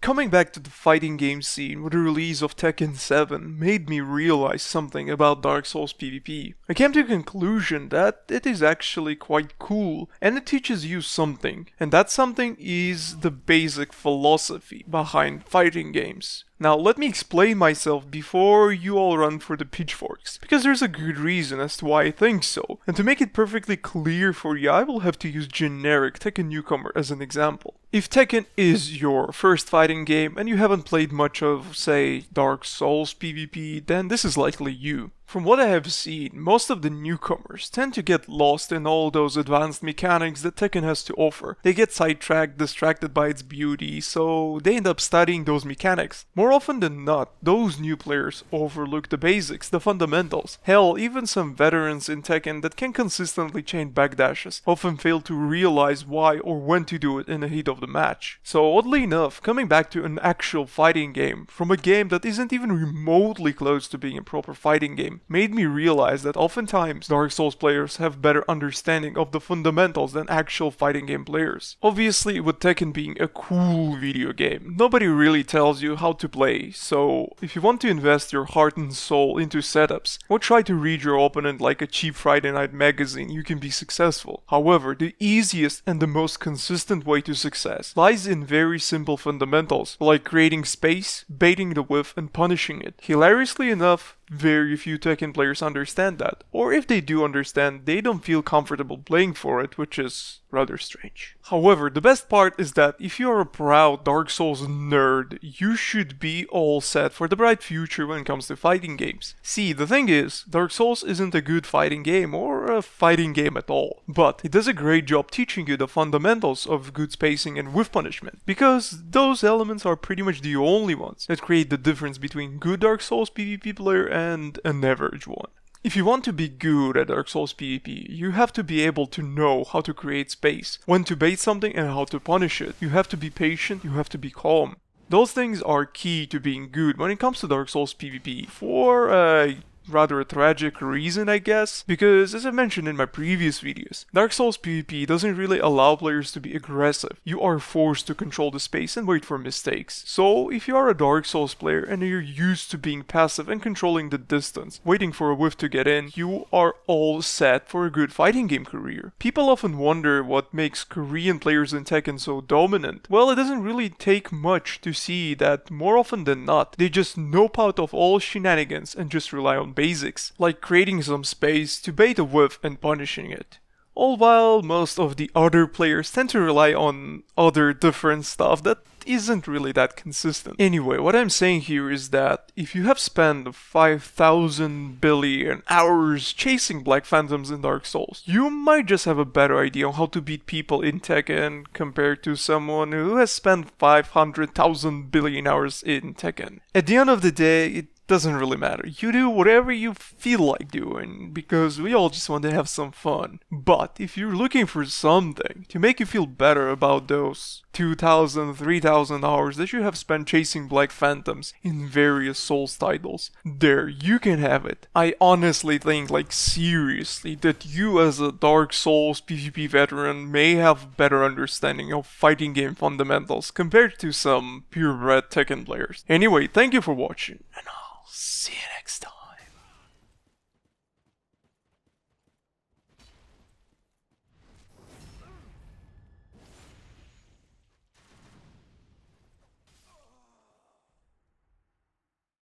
Coming back to the fighting game scene with the release of Tekken 7 made me realize something about Dark Souls PvP. I came to a conclusion that it is actually quite cool and it teaches you something, and that something is the basic philosophy behind fighting games. Now let me explain myself before you all run for the pitchforks, because there's a good reason as to why I think so, and to make it perfectly clear for you I will have to use generic Tekken newcomer as an example. If Tekken is your first fighting game and you haven't played much of, say, Dark Souls PvP, then this is likely you. From what I have seen, most of the newcomers tend to get lost in all those advanced mechanics that Tekken has to offer. They get sidetracked, distracted by its beauty, so they end up studying those mechanics. More often than not, those new players overlook the basics, the fundamentals. Hell, even some veterans in Tekken that can consistently chain backdashes often fail to realize why or when to do it in the heat of the match. So oddly enough, coming back to an actual fighting game, from a game that isn't even remotely close to being a proper fighting game, made me realize that oftentimes Dark Souls players have better understanding of the fundamentals than actual fighting game players. Obviously, with Tekken being a cool video game, nobody really tells you how to play, so if you want to invest your heart and soul into setups, or try to read your opponent like a cheap Friday night magazine, you can be successful. However, the easiest and the most consistent way to success lies in very simple fundamentals, like creating space, baiting the whiff, and punishing it. Hilariously enough, very few Tekken players understand that, or if they do understand, they don't feel comfortable playing for it, which is rather strange. However, the best part is that if you are a proud Dark Souls nerd, you should be all set for the bright future when it comes to fighting games. See, the thing is, Dark Souls isn't a good fighting game or a fighting game at all, but it does a great job teaching you the fundamentals of good spacing and whiff punishment, because those elements are pretty much the only ones that create the difference between good Dark Souls PvP player and an average one. If you want to be good at Dark Souls PvP, you have to be able to know how to create space, when to bait something and how to punish it. You have to be patient, you have to be calm. Those things are key to being good when it comes to Dark Souls PvP, for rather a tragic reason, I guess, because as I mentioned in my previous videos, Dark Souls PvP doesn't really allow players to be aggressive. You are forced to control the space and wait for mistakes. So if you are a Dark Souls player and you're used to being passive and controlling the distance, waiting for a whiff to get in, you are all set for a good fighting game career. People often wonder what makes Korean players in Tekken so dominant. Well, it doesn't really take much to see that more often than not, they just nope out of all shenanigans and just rely on basics, like creating some space to bait a whiff and punishing it. All while most of the other players tend to rely on other different stuff that isn't really that consistent. Anyway, what I'm saying here is that if you have spent 5,000 billion hours chasing Black Phantoms in Dark Souls, you might just have a better idea on how to beat people in Tekken compared to someone who has spent 500,000 billion hours in Tekken. At the end of the day, it doesn't really matter. You do whatever you feel like doing, because we all just want to have some fun. But if you're looking for something to make you feel better about those 2,000, 3,000 hours that you have spent chasing Black Phantoms in various Souls titles, there, you can have it. I honestly think, like seriously, that you as a Dark Souls PvP veteran may have better understanding of fighting game fundamentals compared to some purebred Tekken players. Anyway, thank you for watching, and I'll see you next time.